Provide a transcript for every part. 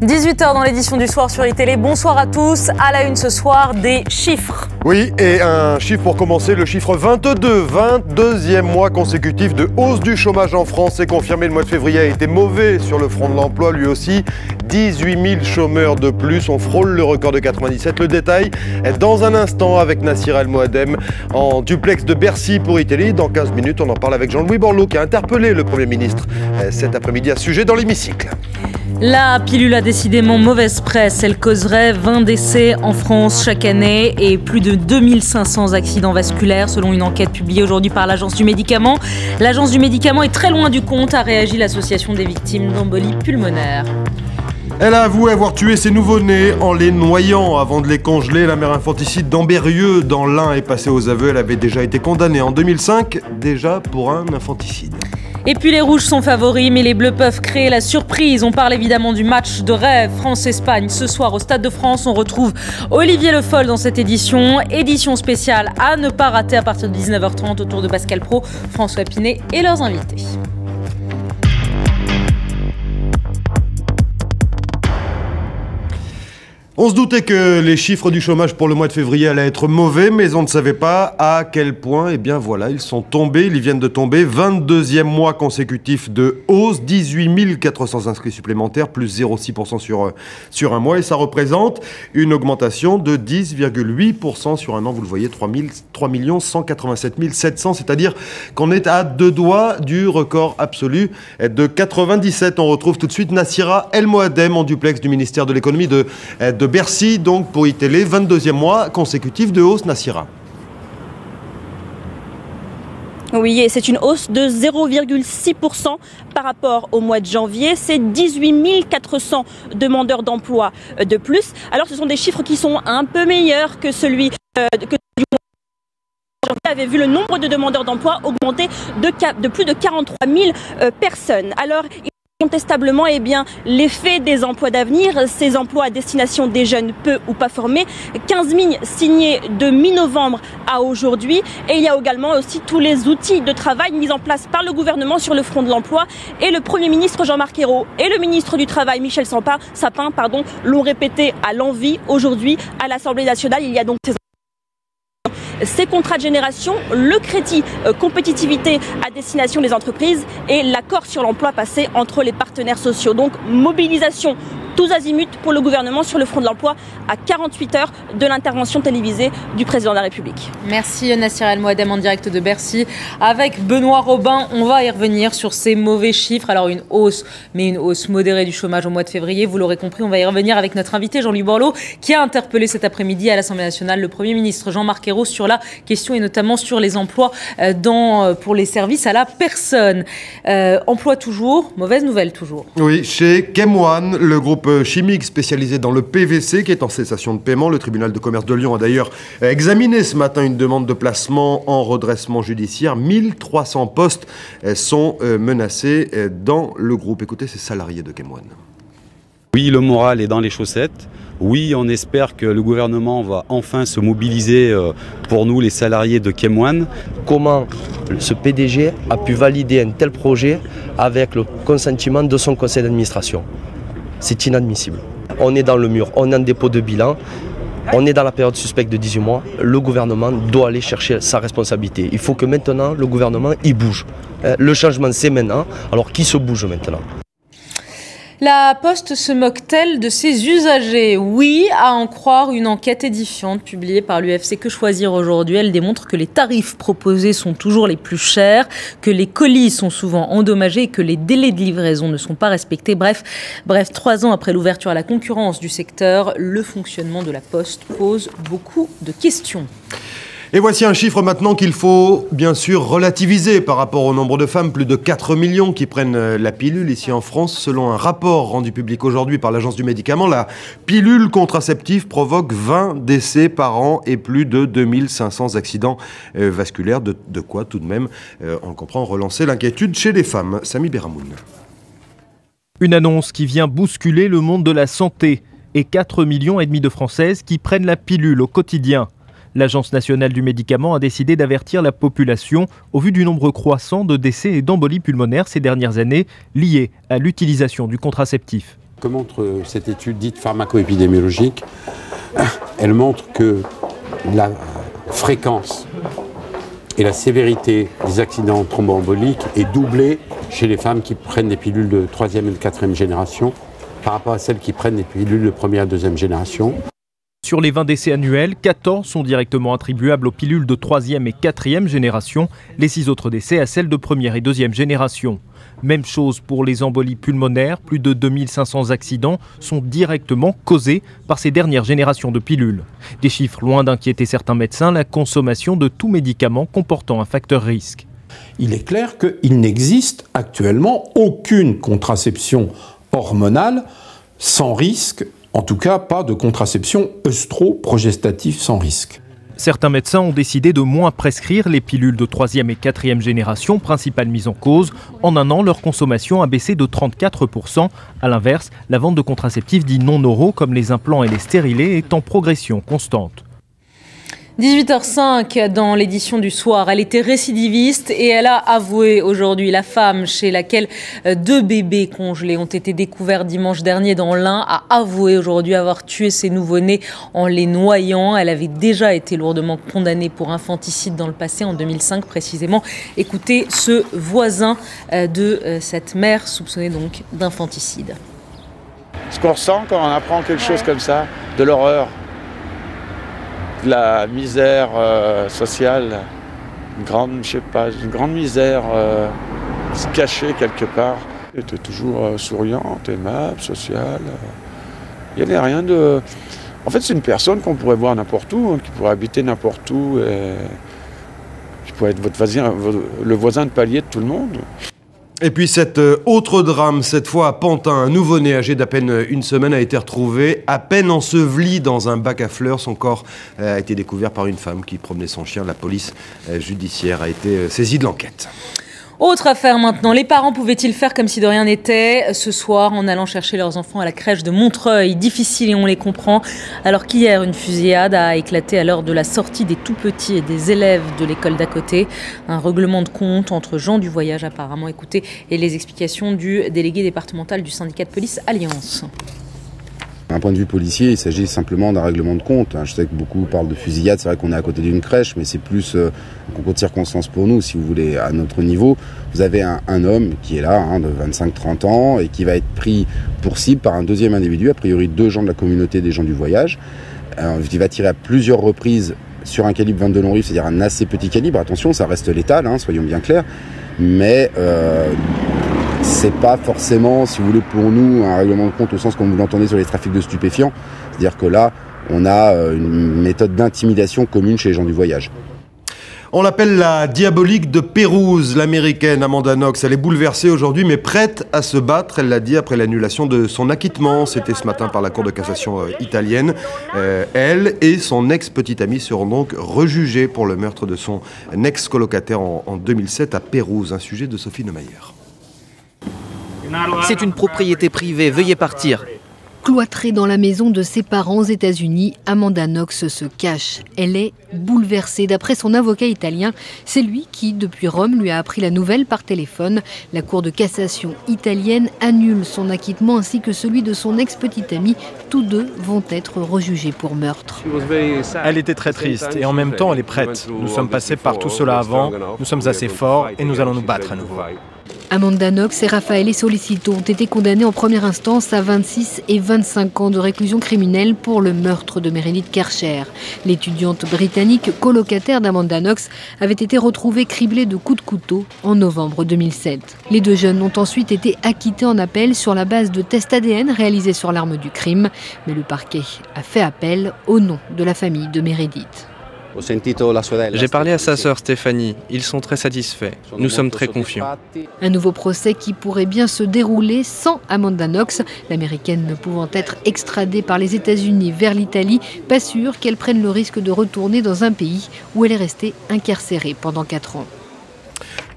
18h dans l'édition du soir sur iTélé. Bonsoir à tous. À la une ce soir, des chiffres. Oui, et un chiffre pour commencer, le chiffre 22. 22e mois consécutif de hausse du chômage en France. C'est confirmé, le mois de février a été mauvais sur le front de l'emploi, lui aussi. 18 000 chômeurs de plus, on frôle le record de 97. Le détail dans un instant avec Nassira El Moadem en duplex de Bercy pour iTélé. Dans 15 minutes, on en parle avec Jean-Louis Borloo qui a interpellé le Premier ministre cet après-midi à ce sujet dans l'hémicycle. La pilule a décidément mauvaise presse. Elle causerait 20 décès en France chaque année et plus de 2500 accidents vasculaires selon une enquête publiée aujourd'hui par l'Agence du médicament. L'Agence du médicament est très loin du compte, a réagi l'association des victimes d'embolie pulmonaire. Elle a avoué avoir tué ses nouveau-nés en les noyant avant de les congeler. La mère infanticide d'Ambérieux dans l'Ain est passée aux aveux. Elle avait déjà été condamnée en 2005, déjà pour un infanticide. Et puis les rouges sont favoris, mais les bleus peuvent créer la surprise. On parle évidemment du match de rêve France-Espagne. Ce soir au Stade de France, on retrouve Olivier Le Foll dans cette édition. Édition spéciale à ne pas rater à partir de 19h30 autour de Pascal Praud, François Pinet et leurs invités. On se doutait que les chiffres du chômage pour le mois de février allaient être mauvais, mais on ne savait pas à quel point. Eh bien voilà, ils sont tombés, ils viennent de tomber. 22e mois consécutif de hausse, 18 400 inscrits supplémentaires, plus 0,6% sur un mois. Et ça représente une augmentation de 10,8% sur un an. Vous le voyez, 3 187 700, c'est-à-dire qu'on est à deux doigts du record absolu de 97. On retrouve tout de suite Nassira El Moadem en duplex du ministère de l'économie de Bercy, donc pour iTélé, 22e mois consécutif de hausse, Nassira. Oui, et c'est une hausse de 0,6% par rapport au mois de janvier. C'est 18 400 demandeurs d'emploi de plus. Alors ce sont des chiffres qui sont un peu meilleurs que celui du mois de janvier. Avait vu le nombre de demandeurs d'emploi augmenter de plus de 43 000 personnes. Alors, incontestablement, eh bien, l'effet des emplois d'avenir, ces emplois à destination des jeunes peu ou pas formés, 15 000 signés de mi-novembre à aujourd'hui. Et il y a également aussi tous les outils de travail mis en place par le gouvernement sur le front de l'emploi. Et le Premier ministre Jean-Marc Ayrault et le ministre du Travail Michel Sapin l'ont répété à l'envi aujourd'hui à l'Assemblée nationale. Il y a donc ces contrats de génération, le crédit compétitivité à destination des entreprises et l'accord sur l'emploi passé entre les partenaires sociaux. Donc mobilisation tous azimuts pour le gouvernement sur le front de l'emploi à 48 heures de l'intervention télévisée du président de la République. Merci Nassira El Moadem en direct de Bercy. Avec Benoît Robin, on va y revenir sur ces mauvais chiffres. Alors une hausse, mais une hausse modérée du chômage au mois de février. Vous l'aurez compris, on va y revenir avec notre invité Jean-Louis Borloo qui a interpellé cet après-midi à l'Assemblée nationale le Premier ministre Jean-Marc Ayrault sur la question et notamment sur les emplois pour les services à la personne. Emploi toujours, mauvaise nouvelle toujours. Oui, chez Chemwan, le groupe chimique spécialisé dans le PVC qui est en cessation de paiement. Le tribunal de commerce de Lyon a d'ailleurs examiné ce matin une demande de placement en redressement judiciaire. 1300 postes sont menacés dans le groupe. Écoutez ces salariés de Chemwan. Oui, le moral est dans les chaussettes. Oui, on espère que le gouvernement va enfin se mobiliser pour nous, les salariés de Chemwan. Comment ce PDG a pu valider un tel projet avec le consentement de son conseil d'administration? C'est inadmissible. On est dans le mur, on est en dépôt de bilan, on est dans la période suspecte de 18 mois. Le gouvernement doit aller chercher sa responsabilité. Il faut que maintenant, le gouvernement, il bouge. Le changement, c'est maintenant. Alors, qui se bouge maintenant ? La Poste se moque-t-elle de ses usagers? Oui, à en croire une enquête édifiante publiée par l'UFC Que Choisir aujourd'hui. Elle démontre que les tarifs proposés sont toujours les plus chers, que les colis sont souvent endommagés et que les délais de livraison ne sont pas respectés. Bref, 3 ans après l'ouverture à la concurrence du secteur, le fonctionnement de la Poste pose beaucoup de questions. Et voici un chiffre maintenant qu'il faut bien sûr relativiser par rapport au nombre de femmes. Plus de 4 millions qui prennent la pilule ici en France. Selon un rapport rendu public aujourd'hui par l'Agence du médicament, la pilule contraceptive provoque 20 décès par an et plus de 2500 accidents vasculaires. De quoi tout de même, on le comprend, relancer l'inquiétude chez les femmes. Samy Beramoun. Une annonce qui vient bousculer le monde de la santé et 4,5 millions de Françaises qui prennent la pilule au quotidien. L'Agence nationale du médicament a décidé d'avertir la population au vu du nombre croissant de décès et d'embolies pulmonaires ces dernières années liés à l'utilisation du contraceptif. que montre cette étude dite pharmaco-épidémiologique? Elle montre que la fréquence et la sévérité des accidents thromboemboliques est doublée chez les femmes qui prennent des pilules de 3e et de 4e génération par rapport à celles qui prennent des pilules de 1re et 2e génération. Sur les 20 décès annuels, 14 sont directement attribuables aux pilules de 3e et 4e génération, les 6 autres décès à celles de 1re et 2e génération. Même chose pour les embolies pulmonaires, plus de 2500 accidents sont directement causés par ces dernières générations de pilules. Des chiffres loin d'inquiéter certains médecins, la consommation de tout médicament comportant un facteur risque. Il est clair qu'il n'existe actuellement aucune contraception hormonale sans risque, en tout cas pas de contraception œstro-progestative sans risque. Certains médecins ont décidé de moins prescrire les pilules de 3e et 4e génération, principale mise en cause. En un an, leur consommation a baissé de 34%. A l'inverse, la vente de contraceptifs dits non oraux, comme les implants et les stérilés, est en progression constante. 18h05 dans l'édition du soir. Elle était récidiviste et elle a avoué aujourd'hui. La femme chez laquelle 2 bébés congelés ont été découverts dimanche dernier dans l'Ain a avoué aujourd'hui avoir tué ses nouveau-nés en les noyant. Elle avait déjà été lourdement condamnée pour infanticide dans le passé, en 2005 précisément. Écoutez ce voisin de cette mère soupçonnée donc d'infanticide. Ce qu'on ressent quand on apprend quelque chose comme ça, de l'horreur, de la misère sociale, une grande misère cachée quelque part. Elle était toujours souriante, aimable, sociale. Il n'y avait rien de... En fait, c'est une personne qu'on pourrait voir n'importe où, hein, qui pourrait habiter n'importe où, et qui pourrait être le voisin de palier de tout le monde. Et puis cet autre drame, cette fois à Pantin, un nouveau-né âgé d'à peine 1 semaine a été retrouvé à peine enseveli dans un bac à fleurs. Son corps a été découvert par une femme qui promenait son chien. La police judiciaire a été saisie de l'enquête. Autre affaire maintenant, les parents pouvaient-ils faire comme si de rien n'était ce soir en allant chercher leurs enfants à la crèche de Montreuil? Difficile et on les comprend, alors qu'hier une fusillade a éclaté à l'heure de la sortie des tout-petits et des élèves de l'école d'à côté. Un règlement de compte entre gens du voyage apparemment. Écoutez, et les explications du délégué départemental du syndicat de police Alliance. D'un point de vue policier, il s'agit simplement d'un règlement de compte. Je sais que beaucoup parlent de fusillade, c'est vrai qu'on est à côté d'une crèche, mais c'est plus un concours de circonstances pour nous, si vous voulez, à notre niveau. Vous avez un homme qui est là, de 25-30 ans, et qui va être pris pour cible par un deuxième individu, a priori 2 gens de la communauté des gens du voyage. Il va tirer à plusieurs reprises sur un calibre 22 long rifle, c'est-à-dire un assez petit calibre. Attention, ça reste létal, soyons bien clairs, mais... c'est pas forcément, si vous voulez, pour nous, un règlement de compte au sens comme vous l'entendez sur les trafics de stupéfiants. C'est-à-dire que là, on a une méthode d'intimidation commune chez les gens du voyage. On l'appelle la diabolique de Pérouse, l'américaine Amanda Knox. Elle est bouleversée aujourd'hui, mais prête à se battre. Elle l'a dit après l'annulation de son acquittement. C'était ce matin par la Cour de cassation italienne. Elle et son ex-petite amie seront donc rejugés pour le meurtre de son ex-colocataire en 2007 à Pérouse. Un sujet de Sophie Neumayer. C'est une propriété privée, veuillez partir. Cloîtrée dans la maison de ses parents aux États-Unis, Amanda Knox se cache. Elle est bouleversée. D'après son avocat italien, c'est lui qui, depuis Rome, lui a appris la nouvelle par téléphone. La Cour de cassation italienne annule son acquittement ainsi que celui de son ex-petite amie. Tous deux vont être rejugés pour meurtre. Elle était très triste et en même temps elle est prête. Nous sommes passés par tout cela avant, nous sommes assez forts et nous allons nous battre à nouveau. Amanda Knox et Raffaele Solicito ont été condamnés en première instance à 26 et 25 ans de réclusion criminelle pour le meurtre de Meredith Kercher. L'étudiante britannique colocataire d'Amanda Knox avait été retrouvée criblée de coups de couteau en novembre 2007. Les 2 jeunes ont ensuite été acquittés en appel sur la base de tests ADN réalisés sur l'arme du crime. Mais le parquet a fait appel au nom de la famille de Meredith. J'ai parlé à sa sœur Stéphanie, ils sont très satisfaits, nous sommes très confiants. Un nouveau procès qui pourrait bien se dérouler sans Amanda Knox, l'américaine ne pouvant être extradée par les États-Unis vers l'Italie, pas sûr qu'elle prenne le risque de retourner dans un pays où elle est restée incarcérée pendant 4 ans.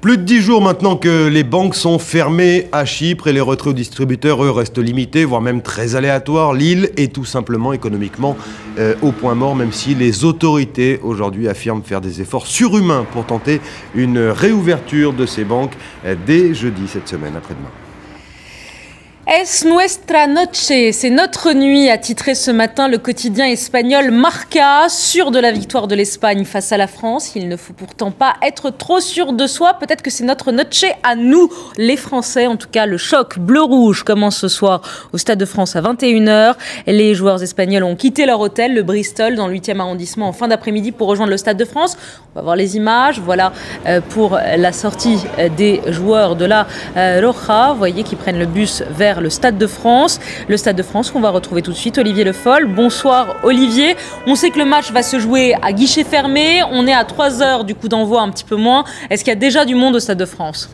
Plus de 10 jours maintenant que les banques sont fermées à Chypre et les retraits aux distributeurs, eux, restent limités, voire même très aléatoires. L'île est tout simplement économiquement au point mort, même si les autorités aujourd'hui affirment faire des efforts surhumains pour tenter une réouverture de ces banques dès jeudi cette semaine, après-demain. Es nuestra noche, c'est notre nuit, a titré ce matin le quotidien espagnol Marca, sûr de la victoire de l'Espagne face à la France. Il ne faut pourtant pas être trop sûr de soi, peut-être que c'est notre noche à nous, les Français. En tout cas, le choc bleu-rouge commence ce soir au Stade de France à 21h. Les joueurs espagnols ont quitté leur hôtel, le Bristol, dans le 8e arrondissement, en fin d'après-midi pour rejoindre le Stade de France. On va voir les images, voilà pour la sortie des joueurs de la Roja. Vous voyez qu'ils prennent le bus vers le Stade de France. Le Stade de France qu'on va retrouver tout de suite, Olivier Le Foll. Bonsoir Olivier. On sait que le match va se jouer à guichet fermé. On est à 3 heures du coup d'envoi, un petit peu moins. Est-ce qu'il y a déjà du monde au Stade de France ?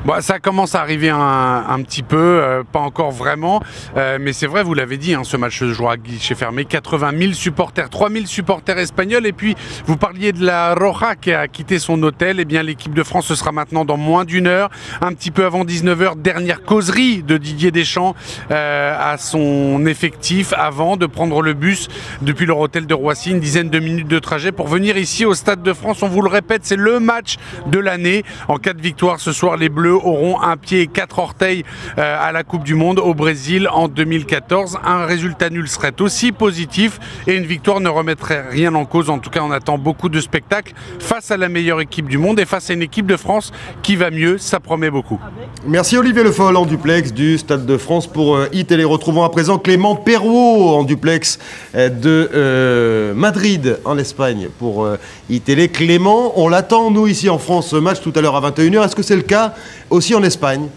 Bon, ça commence à arriver un petit peu, pas encore vraiment, mais c'est vrai, vous l'avez dit, ce match se jouera à guichet fermé, 80 000 supporters, 3 000 supporters espagnols, et puis vous parliez de la Roja qui a quitté son hôtel, et bien l'équipe de France, ce sera maintenant dans moins d'une heure, un petit peu avant 19h, dernière causerie de Didier Deschamps à son effectif, avant de prendre le bus depuis leur hôtel de Roissy, une dizaine de minutes de trajet pour venir ici au Stade de France. On vous le répète, c'est le match de l'année. En cas de victoire ce soir, les Bleus auront un pied et 4 orteils à la Coupe du Monde au Brésil en 2014. Un résultat nul serait aussi positif et une victoire ne remettrait rien en cause. En tout cas, on attend beaucoup de spectacles face à la meilleure équipe du monde et face à une équipe de France qui va mieux. Ça promet beaucoup. Merci Olivier Le Foll en duplex du Stade de France pour iTélé. Retrouvons à présent Clément Perrault en duplex de Madrid en Espagne pour iTélé. Clément, on l'attend nous ici en France, ce match tout à l'heure à 21h. Est-ce que c'est le cas aussi en Espagne?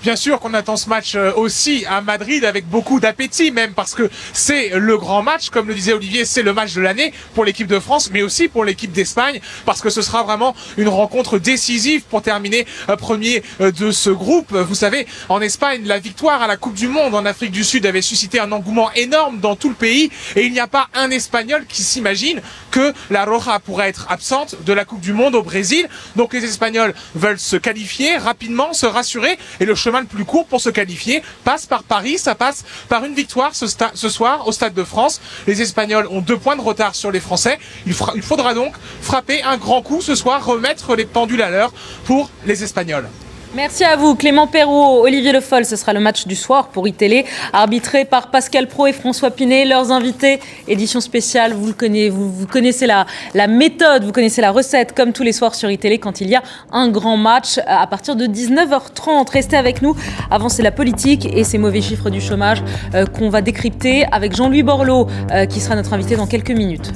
Bien sûr qu'on attend ce match aussi à Madrid avec beaucoup d'appétit même parce que c'est le grand match, comme le disait Olivier, c'est le match de l'année pour l'équipe de France mais aussi pour l'équipe d'Espagne parce que ce sera vraiment une rencontre décisive pour terminer premier de ce groupe. Vous savez, en Espagne, la victoire à la Coupe du Monde en Afrique du Sud avait suscité un engouement énorme dans tout le pays et il n'y a pas un Espagnol qui s'imagine que la Roja pourrait être absente de la Coupe du Monde au Brésil. Donc les Espagnols veulent se qualifier rapidement, se rassurer et le chemin le plus court pour se qualifier passe par Paris, ça passe par une victoire ce soir au Stade de France. Les Espagnols ont 2 points de retard sur les Français. Il faudra donc frapper un grand coup ce soir, remettre les pendules à l'heure pour les Espagnols. Merci à vous, Clément Perrault, Olivier Le Foll. Ce sera le match du soir pour iTélé, arbitré par Pascal Praud et François Pinet. Leurs invités, édition spéciale, vous connaissez la méthode, vous connaissez la recette, comme tous les soirs sur iTélé quand il y a un grand match à partir de 19h30. Restez avec nous. Avant, c'est la politique et ces mauvais chiffres du chômage qu'on va décrypter avec Jean-Louis Borloo, qui sera notre invité dans quelques minutes.